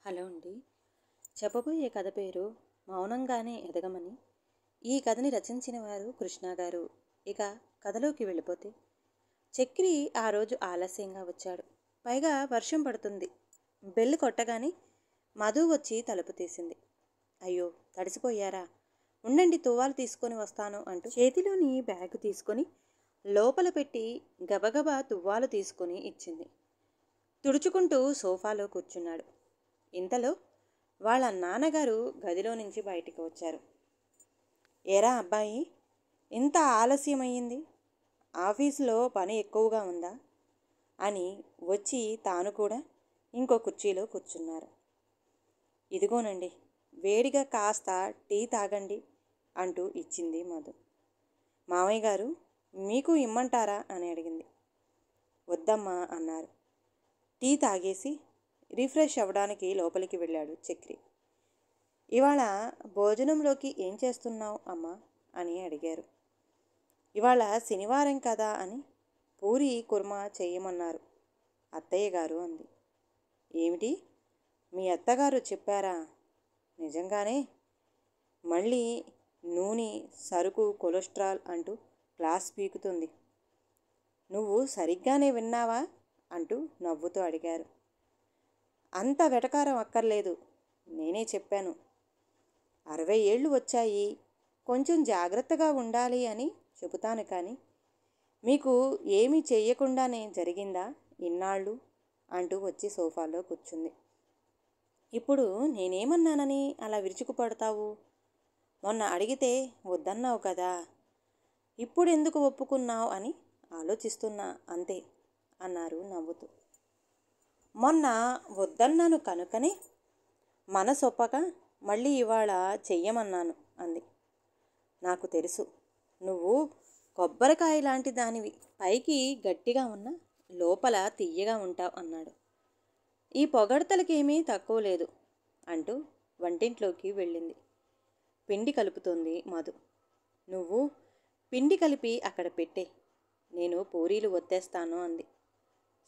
Hello అండి. చెప్పబోయే కథ పేరు మౌనంగానే ఎదగమని. ఈ కథని రచించిన వారు కృష్ణ గారు. ఇక కథలోకి వెళ్ళిపోతే, చక్రి ఆ రోజు ఆలస్యంగా వచ్చాడు. పైగా వర్షం పడుతుంది. బెల్ కొట్టగానే మధు వచ్చి తలుపు తీసింది. అయ్యో, తడిసిపోయారా? ఉండండి, తువ్వాలు తీసుకొని వస్తాను అంటూ చేతిలోని బ్యాగు తీసుకొని లోపల పెట్టి గబగబా తువ్వాలు తీసుకొని ఇచ్చింది. తుడుచుకుంటూ సోఫాలో కూర్చున్నాడు. ఇంతలో వాళ్ళ నాన్నగారు గదిలో నుంచి బయటికి వచ్చారు. ఏరా అబ్బాయి, ఇంత ఆలస్యమయ్యింది, ఆఫీసులో పని ఎక్కువగా ఉందా అని వచ్చి తాను కూడా ఇంకో కుర్చీలో కూర్చున్నారు. ఇదిగోనండి, వేడిగా కాస్త టీ తాగండి అంటూ ఇచ్చింది మధు. మామయ్య గారు, మీకు ఇమ్మంటారా అని అడిగింది. వద్దమ్మా అన్నారు. టీ తాగేసి రిఫ్రెష్ అవ్వడానికి లోపలికి వెళ్ళాడు చక్రి. ఇవాళ భోజనంలోకి ఏం చేస్తున్నావు అమ్మా అని అడిగారు. ఇవాళ శనివారం కదా అని పూరి కుర్మా చేయమన్నారు అత్తయ్య గారు అంది. ఏమిటి, మీ అత్తగారు చెప్పారా? నిజంగానే? మళ్ళీ నూనె, సరుకు, కొలెస్ట్రాల్ అంటూ క్లాస్ పీకుతుంది. నువ్వు సరిగ్గానే విన్నావా అంటూ నవ్వుతూ అడిగారు. అంత వెటకారం అక్కర్లేదు, నేనే చెప్పాను. 60 ఏళ్ళు వచ్చాయి, కొంచెం జాగ్రత్తగా ఉండాలి అని చెబుతాను, కానీ మీకు ఏమీ చెయ్యకుండానే జరిగిందా ఇన్నాళ్ళు అంటూ వచ్చి సోఫాలో కూర్చుంది. ఇప్పుడు నేనేమన్నానని అలా విరుచుకుపడతావు? మొన్న అడిగితే వద్దన్నావు కదా, ఇప్పుడు ఎందుకు ఒప్పుకున్నావు అని ఆలోచిస్తున్నా అంతే అన్నారు నవ్వుతూ. మొన్న వద్దన్నాను కనుకనే మనసొప్పక మళ్ళీ ఇవాళ చెయ్యమన్నాను అంది. నాకు తెలుసు, నువ్వు కొబ్బరికాయ లాంటి దానివి, పైకి గట్టిగా ఉన్న లోపల తియ్యగా ఉంటావు అన్నాడు. ఈ పొగడ్తలకేమీ తక్కువ లేదు అంటూ వంటింట్లోకి వెళ్ళింది. పిండి కలుపుతోంది మధు. నువ్వు పిండి కలిపి అక్కడ పెట్టే, నేను పూరీలు ఒత్తేస్తాను అంది.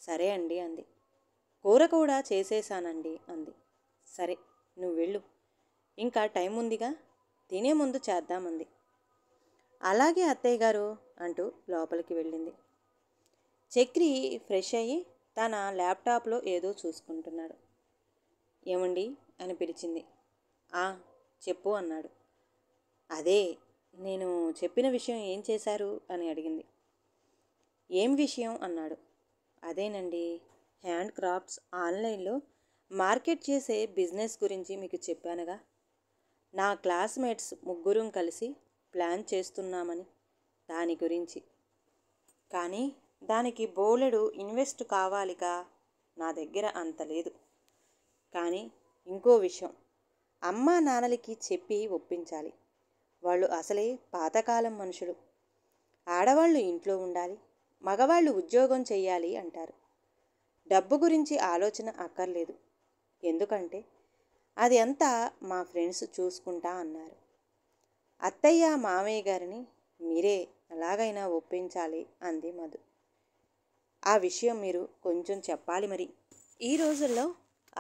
సరే అండి అంది. కూర కూడా చేసేసానండి అంది. సరే, నువ్వు వెళ్ళు, ఇంకా టైం ఉందిగా, తినే ముందు చేద్దామంది. అలాగే అత్తయ్య గారు అంటూ లోపలికి వెళ్ళింది. చక్రి ఫ్రెష్ అయ్యి తన ల్యాప్టాప్లో ఏదో చూసుకుంటున్నాడు. ఏమండి అని పిలిచింది. చెప్పు అన్నాడు. అదే, నేను చెప్పిన విషయం ఏం చేశారు అని అడిగింది. ఏం విషయం అన్నాడు. అదేనండి, హ్యాండ్ క్రాఫ్ట్స్ ఆన్లైన్లో మార్కెట్ చేసే బిజినెస్ గురించి మీకు చెప్పానుగా. నా క్లాస్మేట్స్ ముగ్గురం కలిసి ప్లాన్ చేస్తున్నామని, దాని గురించి. కానీ దానికి బోలెడు ఇన్వెస్ట్ కావాలిగా, నా దగ్గర అంత లేదు. కానీ ఇంకో విషయం, అమ్మా నాన్నలకి చెప్పి ఒప్పించాలి. వాళ్ళు అసలే పాతకాలం మనుషులు. ఆడవాళ్ళు ఇంట్లో ఉండాలి, మగవాళ్ళు ఉద్యోగం చెయ్యాలి అంటారు. డబ్బు గురించి ఆలోచన అక్కర్లేదు, ఎందుకంటే అది అంతా మా ఫ్రెండ్స్ చూసుకుంటా అన్నారు. అత్తయ్య మామయ్య గారిని మీరే ఎలాగైనా ఒప్పించాలి అంది మధు. ఆ విషయం మీరు కొంచెం చెప్పాలి మరి. ఈ రోజుల్లో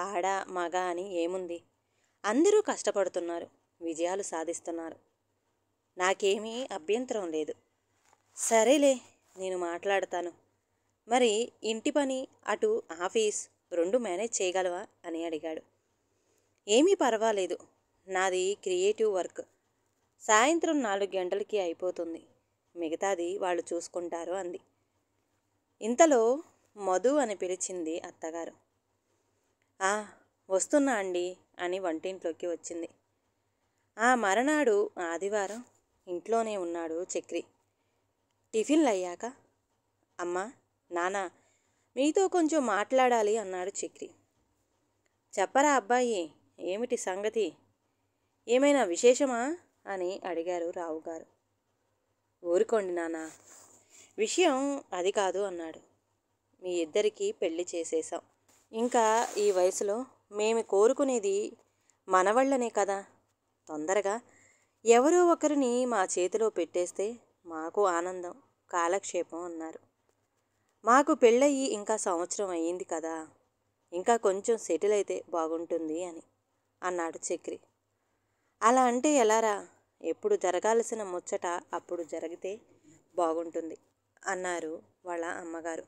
ఆడ మగ అని ఏముంది, అందరూ కష్టపడుతున్నారు, విజయాలు సాధిస్తున్నారు. నాకేమీ అభ్యంతరం లేదు. సరేలే, నేను మాట్లాడతాను. మరి ఇంటి పని, అటు ఆఫీస్ రెండు మేనేజ్ చేయగలవా అని అడిగాడు. ఏమీ పర్వాలేదు, నాది క్రియేటివ్ వర్క్. సాయంత్రం 4 గంటలకి అయిపోతుంది, మిగతాది వాళ్ళు చూసుకుంటారు అంది. ఇంతలో మధు అని పిలిచింది అత్తగారు. వస్తున్నా అండి అని వంటింట్లోకి వచ్చింది. ఆ మరనాడు ఆదివారం ఇంట్లోనే ఉన్నాడు చక్రి. టిఫిన్లు అయ్యాక, అమ్మా నాన్న, మీతో కొంచెం మాట్లాడాలి అన్నాడు చక్రి. చెప్పరా అబ్బాయి, ఏమిటి సంగతి, ఏమైనా విశేషమా అని అడిగారు రావుగారు. ఊరుకోండి నాన్న, విషయం అది కాదు అన్నాడు. మీ ఇద్దరికీ పెళ్లి చేసేసాం. ఇంకా ఈ వయసులో మేము కోరుకునేది మనవళ్ళనే కదా. తొందరగా ఎవరో ఒకరిని మా చేతిలో పెట్టేస్తే మాకు ఆనందం, కాలక్షేపం అన్నారు. మాకు పెళ్ళయి ఇంకా సంవత్సరం అయ్యింది కదా, ఇంకా కొంచెం సెటిల్ అయితే బాగుంటుంది అని అన్నాడు చక్రి. అలా అంటే ఎలారా? ఎప్పుడు జరగాల్సిన ముచ్చట అప్పుడు జరిగితే బాగుంటుంది అన్నారు వాళ్ళ అమ్మగారు.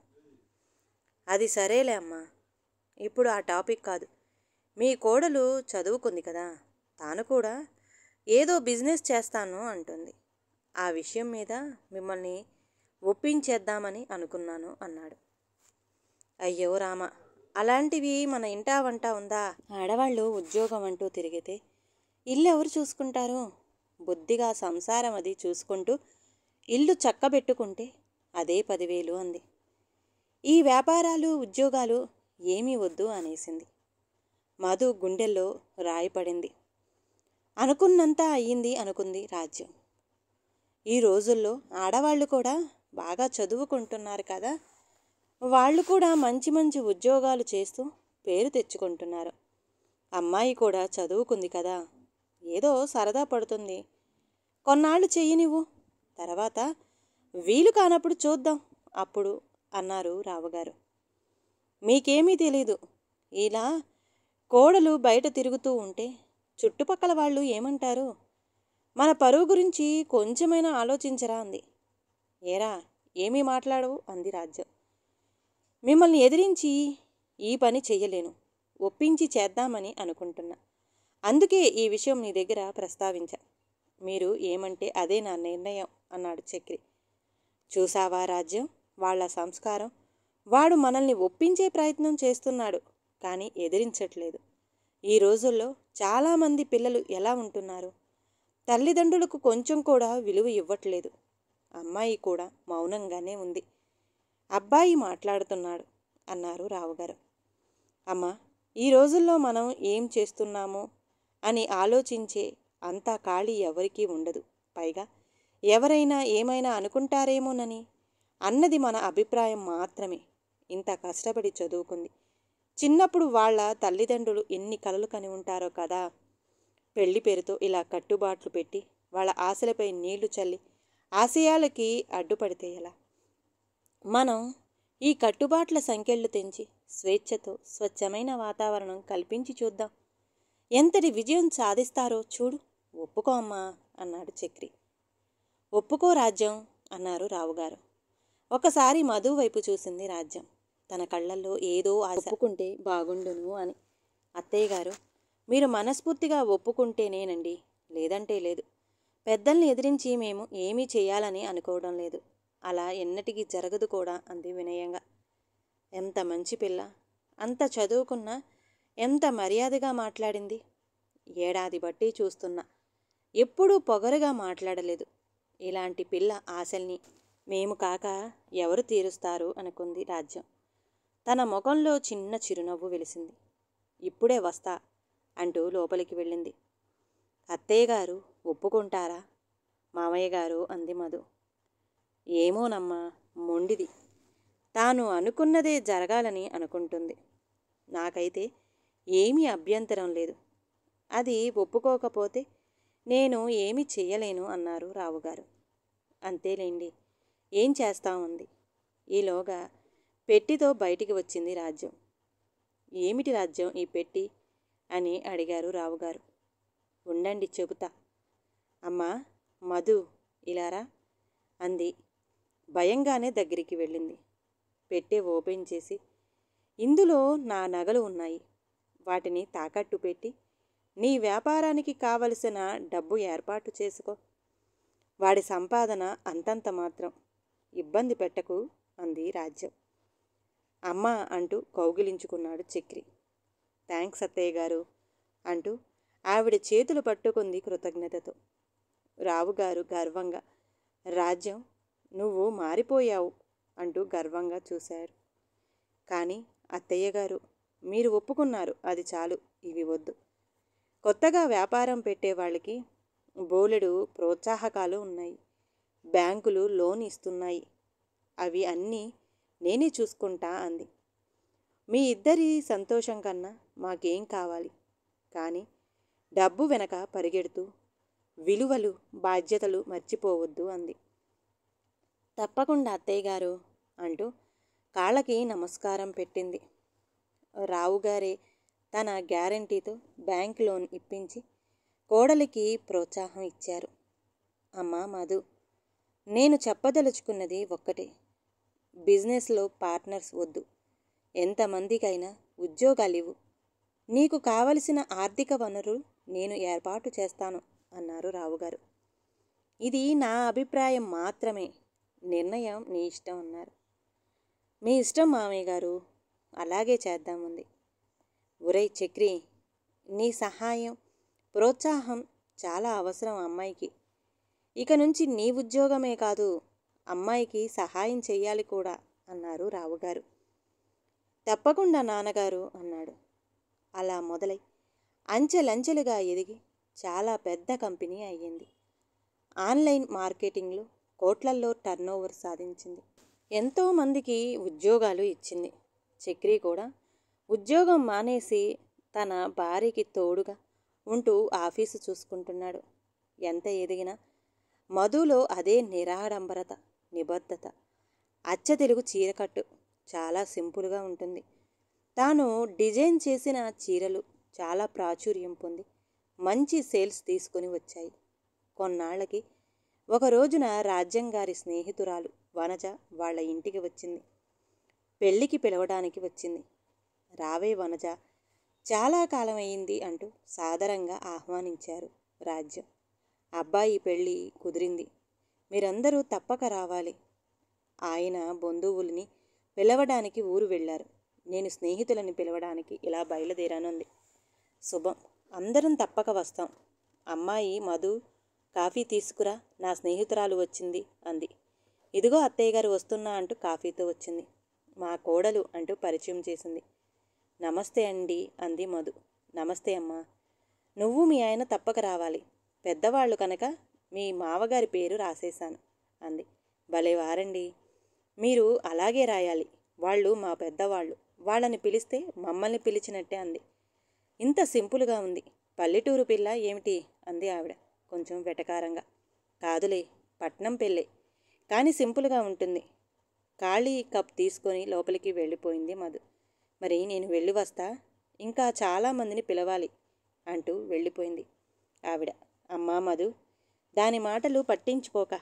అది సరేలే అమ్మా, ఇప్పుడు ఆ టాపిక్ కాదు. మీ కోడలు చదువుకుంది కదా, తాను కూడా ఏదో బిజినెస్ చేస్తాను అంటుంది. ఆ విషయం మీద మిమ్మల్ని ఒప్పించేద్దామని అనుకున్నాను అన్నాడు. అయ్యో రామ, అలాంటివి మన ఇంటా వంట ఉందా? ఆడవాళ్ళు ఉద్యోగం అంటూ తిరిగితే ఇల్లు ఎవరు చూసుకుంటారు? బుద్ధిగా సంసారం అది చూసుకుంటూ ఇల్లు చక్కబెట్టుకుంటే అదే 10,000 అంది. ఈ వ్యాపారాలు ఉద్యోగాలు ఏమీ వద్దు అనేసింది. మధు గుండెల్లో రాయిపడింది. అనుకున్నంత అయ్యింది అనుకుంది రాజ్యం. ఈ రోజుల్లో ఆడవాళ్ళు కూడా బాగా చదువుకుంటున్నారు కదా, వాళ్ళు కూడా మంచి మంచి ఉద్యోగాలు చేస్తూ పేరు తెచ్చుకుంటున్నారు. అమ్మాయి కూడా చదువుకుంది కదా, ఏదో సరదా పడుతుంది. కొన్నాళ్ళు చెయ్యనివ్వు, తర్వాత వీలు కానప్పుడు చూద్దాం అప్పుడు అన్నారు రావుగారు. మీకేమీ తెలీదు. ఇలా కోడలు బయట తిరుగుతూ ఉంటే చుట్టుపక్కల వాళ్ళు ఏమంటారు? మన పరువు గురించి కొంచెమైనా ఆలోచించరా అంది. ఏరా, ఏమీ మాట్లాడవు అంది రాజ్యం. మిమ్మల్ని ఎదిరించి ఈ పని చెయ్యలేను, ఒప్పించి చేద్దామని అనుకుంటున్నా. అందుకే ఈ విషయం నీ దగ్గర ప్రస్తావించా. మీరు ఏమంటే అదే నా నిర్ణయం అన్నాడు చక్రి. చూసావా రాజ్యం, వాళ్ళ సంస్కారం. వాడు మనల్ని ఒప్పించే ప్రయత్నం చేస్తున్నాడు కానీ ఎదిరించట్లేదు. ఈ రోజుల్లో చాలామంది పిల్లలు ఎలా ఉంటున్నారు? తల్లిదండ్రులకు కొంచెం కూడా విలువ ఇవ్వట్లేదు. అమ్మాయి కూడా మౌనంగానే ఉంది. అబ్బాయి మాట్లాడుతున్నాడు అన్నారు రావుగారు. అమ్మ, ఈ రోజుల్లో మనం ఏం చేస్తున్నామో అని ఆలోచించే అంతా ఖాళీ ఎవరికీ ఉండదు. పైగా ఎవరైనా ఏమైనా అనుకుంటారేమోనని అన్నది మన అభిప్రాయం మాత్రమే. ఇంత కష్టపడి చదువుకుంది. చిన్నప్పుడు వాళ్ళ తల్లిదండ్రులు ఎన్ని కలలు కని ఉంటారో కదా. పెళ్లి పేరుతో ఇలా కట్టుబాట్లు పెట్టి వాళ్ళ ఆశలపై నీళ్లు చల్లి ఆశయాలకి అడ్డుపడితే ఎలా? మనం ఈ కట్టుబాట్ల సంకెళ్ళు తెంచి స్వేచ్ఛతో స్వచ్ఛమైన వాతావరణం కల్పించి చూద్దాం. ఎంతటి విజయం సాధిస్తారో చూడు. ఒప్పుకో అమ్మా అన్నాడు చక్రి. ఒప్పుకో రాజ్యం అన్నారు రావుగారు. ఒకసారి మధు వైపు చూసింది రాజ్యం. తన కళ్ళల్లో ఏదో ఆశ. ఒప్పుకుంటే బాగుండును అని. అత్తయ్య గారు, మీరు మనస్ఫూర్తిగా ఒప్పుకుంటేనేనండి, లేదంటే లేదు. పెద్దల్ని ఎదిరించి మేము ఏమీ చేయాలని అనుకోవడం లేదు. అలా ఎన్నటికీ జరగదు కూడా అంది వినయంగా. ఎంత మంచి పిల్ల, అంత చదువుకున్నా ఎంత మర్యాదగా మాట్లాడింది. ఏడాది బట్టి చూస్తున్నా, ఎప్పుడూ పొగరుగా మాట్లాడలేదు. ఇలాంటి పిల్ల ఆశల్ని మేము కాక ఎవరు తీరుస్తారు అనుకుంది రాజ్యం. తన ముఖంలో చిన్న చిరునవ్వు వెలిసింది. ఇప్పుడే వస్తా అంటూ లోపలికి వెళ్ళింది. అత్తయ్య గారు ఒప్పుకుంటారా మామయ్య గారు అంది మధు. ఏమోనమ్మా, మొండిది. తాను అనుకున్నదే జరగాలని అనుకుంటుంది. నాకైతే ఏమీ అభ్యంతరం లేదు. అది ఒప్పుకోకపోతే నేను ఏమీ చెయ్యలేను అన్నారు రావుగారు. అంతేలేండి, ఏం చేస్తామంది. ఈలోగా పెట్టితో బయటికి వచ్చింది రాజ్యం. ఏమిటి రాజ్యం ఈ పెట్టి అని అడిగారు రావుగారు. ఉండండి చెబుతా. అమ్మా మధు, ఇలారా అంది. భయంగానే దగ్గరికి వెళ్ళింది. పెట్టె ఓపెన్ చేసి, ఇందులో నా నగలు ఉన్నాయి. వాటిని తాకట్టు పెట్టి నీ వ్యాపారానికి కావలసిన డబ్బు ఏర్పాటు చేసుకో. వాడి సంపాదన అంతంత మాత్రం, ఇబ్బంది పెట్టకు అంది రాజ్యం. అమ్మా అంటూ కౌగిలించుకున్నాడు చక్రి. థ్యాంక్స్ అత్తయ్య గారు అంటూ ఆవిడ చేతులు పట్టుకుంది కృతజ్ఞతతో. రావుగారు గర్వంగా, రాజ్యం నువ్వు మారిపోయావు అంటూ గర్వంగా చూశారు. కానీ అత్తయ్య గారు, మీరు ఒప్పుకున్నారు, అది చాలు, ఇవి వద్దు. కొత్తగా వ్యాపారం పెట్టే వాళ్ళకి బోలెడు ప్రోత్సాహకాలు ఉన్నాయి. బ్యాంకులు లోన్ ఇస్తున్నాయి. అవి అన్నీ నేనే చూసుకుంటా అంది. మీ ఇద్దరి సంతోషం కన్నా మాకేం కావాలి? కానీ డబ్బు వెనక పరిగెడుతూ విలువలు బాధ్యతలు మర్చిపోవద్దు అంది. తప్పకుండా అత్తయ్య గారు అంటూ కాళ్ళకి నమస్కారం పెట్టింది. రావుగారే తన గ్యారంటీతో బ్యాంక్ లోన్ ఇప్పించి కోడలికి ప్రోత్సాహం ఇచ్చారు. అమ్మా మధు, నేను చెప్పదలుచుకున్నది ఒక్కటే. బిజినెస్లో పార్ట్నర్స్ వద్దు. ఎంతమందికైనా ఉద్యోగాలివ్వు. నీకు కావలసిన ఆర్థిక వనరు నేను ఏర్పాటు చేస్తాను అన్నారు రావుగారు. ఇది నా అభిప్రాయం మాత్రమే, నిర్ణయం నీ ఇష్టం అన్నారు. మీ ఇష్టం మామయ్య గారు, అలాగే చేద్దామంది. ఒరేయ్ చక్రి, నీ సహాయం ప్రోత్సాహం చాలా అవసరం అమ్మాయికి. ఇక నుంచి నీ ఉద్యోగమే కాదు, అమ్మాయికి సహాయం చెయ్యాలి కూడా అన్నారు రావుగారు. తప్పకుండా నాన్నగారు అన్నాడు. అలా మొదలై అంచెలంచెలుగా ఎదిగి చాలా పెద్ద కంపెనీ అయ్యింది. ఆన్లైన్ మార్కెటింగ్లో కోట్లల్లో టర్నోవర్ సాధించింది. ఎంతోమందికి ఉద్యోగాలు ఇచ్చింది. చక్రి కూడా ఉద్యోగం మానేసి తన భార్యకి తోడుగా ఉంటూ ఆఫీసు చూసుకుంటున్నాడు. ఎంత ఎదిగినా మధులో అదే నిరాడంబరత, నిబద్ధత. అచ్చ తెలుగు చీరకట్టు చాలా సింపుల్గా ఉంటుంది. తాను డిజైన్ చేసిన చీరలు చాలా ప్రాచుర్యం పొంది మంచి సేల్స్ తీసుకుని వచ్చాయి. కొన్నాళ్ళకి ఒక రోజున రాజ్యం గారి స్నేహితురాలు వనజ వాళ్ళ ఇంటికి వచ్చింది. పెళ్ళికి పిలవడానికి వచ్చింది. రావే వనజ, చాలా కాలం అయింది అంటూ సాదరంగా ఆహ్వానించారు రాజ్యం. అబ్బాయి పెళ్ళి కుదిరింది, మీరందరూ తప్పక రావాలి. ఆయన బంధువుల్ని పిలవడానికి ఊరు వెళ్ళారు. నేను స్నేహితులని పిలవడానికి ఇలా బయలుదేరానుంది. శుభం, అందరం తప్పక వస్తాం. అమ్మాయి మధు, కాఫీ తీసుకురా, నా స్నేహితురాలు వచ్చింది అంది. ఇదిగో అత్తయ్య గారు వస్తున్నా అంటూ కాఫీతో వచ్చింది. మా కోడలు అంటూ పరిచయం చేసింది. నమస్తే అండి అంది మధు. నమస్తే అమ్మా, నువ్వు మీ ఆయన తప్పక రావాలి. పెద్దవాళ్ళు కనుక మీ మావగారి పేరు రాసేశాను అంది. భలేవారండి, మీరు అలాగే రాయాలి. వాళ్ళు మా పెద్దవాళ్ళు, వాళ్ళని పిలిస్తే మమ్మల్ని పిలిచినట్టే అంది. ఇంత సింపుల్గా ఉంది. పల్లెటూరు పిల్ల ఏమిటి అంది ఆవిడ కొంచెం వెటకారంగా. కాదులే, పట్నం పెళ్ళే, కానీ సింపుల్గా ఉంటుంది. ఖాళీ కప్ తీసుకొని లోపలికి వెళ్ళిపోయింది మధు. మరి నేను వెళ్ళి వస్తా, ఇంకా చాలామందిని పిలవాలి అంటూ వెళ్ళిపోయింది ఆవిడ. అమ్మా మధు, దాని మాటలు పట్టించుకోక,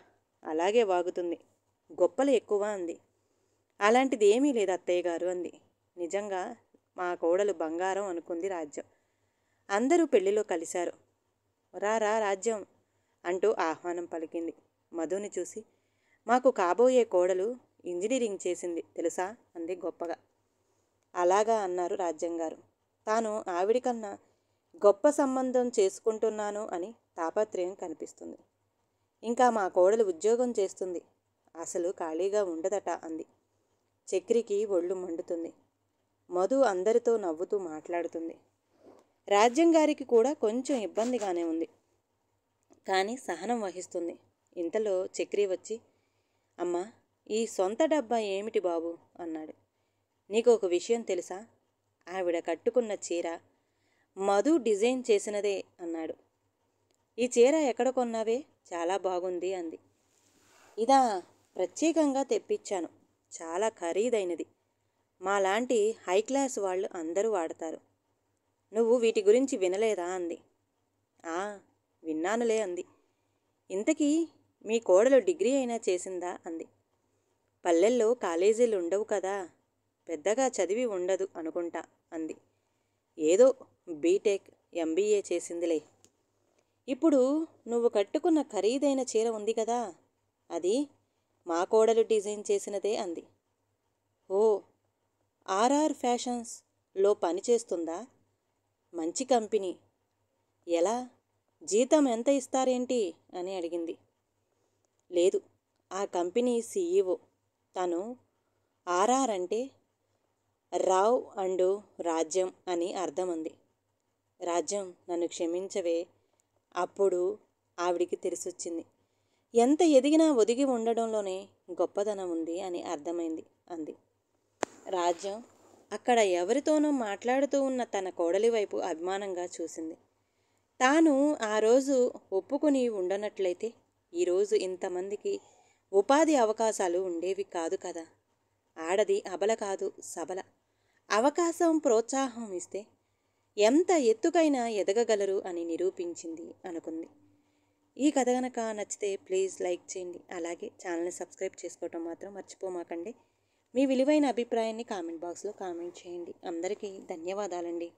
అలాగే వాగుతుంది, గొప్పలు ఎక్కువ అంది. అలాంటిది ఏమీ లేదు అత్తయ్య గారు అంది. నిజంగా మా కోడలు బంగారం అనుకుంది రాజ్యం. అందరూ పెళ్లిలో కలిశారు. రా రా రాజ్యం అంటూ ఆహ్వానం పలికింది. మధుని చూసి, మాకు కాబోయే కోడలు ఇంజనీరింగ్ చేసింది తెలుసా అంది గొప్పగా. అలాగా అన్నారు రాజ్యం గారు. తాను ఆవిడికన్నా గొప్ప సంబంధం చేసుకుంటున్నాను అని తాపత్రయం కనిపిస్తుంది. ఇంకా మా కోడలు ఉద్యోగం చేస్తుంది, అసలు ఖాళీగా ఉండదట అంది. చక్రికి ఒళ్ళు మండుతుంది. మధు అందరితో నవ్వుతూ మాట్లాడుతుంది. రాజ్యం గారికి కూడా కొంచెం ఇబ్బందిగానే ఉంది, కానీ సహనం వహిస్తుంది. ఇంతలో చక్రి వచ్చి, అమ్మా, ఈ సొంత డబ్బా ఏమిటి బాబు అన్నాడు. నీకు ఒక విషయం తెలుసా? ఆవిడ కట్టుకున్న చీర మధు డిజైన్ చేసినదే అన్నాడు. ఈ చీర ఎక్కడ కొన్నావే? చాలా బాగుంది అంది. ఇదా, ప్రత్యేకంగా తెప్పించాను, చాలా ఖరీదైనది. మాలాంటి హై క్లాస్ వాళ్ళు అందరూ వాడతారు. నువ్వు వీటి గురించి వినలేదా అంది. విన్నానులే అంది. ఇంతకీ మీ కోడలు డిగ్రీ అయినా చేసిందా అంది. పల్లెల్లో కాలేజీలు ఉండవు కదా, పెద్దగా చదివి ఉండదు అనుకుంటా అంది. ఏదో బీటెక్ ఎంబీఏ చేసిందిలే. ఇప్పుడు నువ్వు కట్టుకున్న ఖరీదైన చీర ఉంది కదా, అది మా కోడలు డిజైన్ చేసినదే అంది. ఓ, ఆర్ఆర్ ఫ్యాషన్స్లో పనిచేస్తుందా? మంచి కంపెనీ. ఎలా, జీతం ఎంత ఇస్తారేంటి అని అడిగింది. లేదు, ఆ కంపెనీ సీఈఓ. తను ఆర్ఆర్ అంటే రావ్ అండ్ రాజ్యం అని అర్థమంది. రాజ్యం, నన్ను క్షమించవే. అప్పుడు ఆవిడికి తెలిసొచ్చింది, ఎంత ఎదిగినా ఒదిగి ఉండడంలోనే గొప్పదనం ఉంది అని అర్థమైంది అంది. రాజ్యం అక్కడ ఎవరితోనో మాట్లాడుతూ ఉన్న తన కోడలి వైపు అభిమానంగా చూసింది. తాను ఆ రోజు ఒప్పుకొని ఉండనట్లయితే ఈరోజు ఇంతమందికి ఉపాధి అవకాశాలు ఉండేవి కాదు కదా. ఆడది అబల కాదు, సబల. అవకాశం, ప్రోత్సాహం ఇస్తే ఎంత ఎత్తుకైనా ఎదగగలరు అని నిరూపించింది అనుకుంది. ఈ కథ కనుక నచ్చితే ప్లీజ్ లైక్ చేయండి. అలాగే ఛానల్ని సబ్స్క్రైబ్ చేసుకోవటం మాత్రం మర్చిపోమాకండి. మీ విలువైన అభిప్రాయాన్ని కామెంట్ బాక్స్లో కామెంట్ చేయండి. అందరికీ ధన్యవాదాలండి.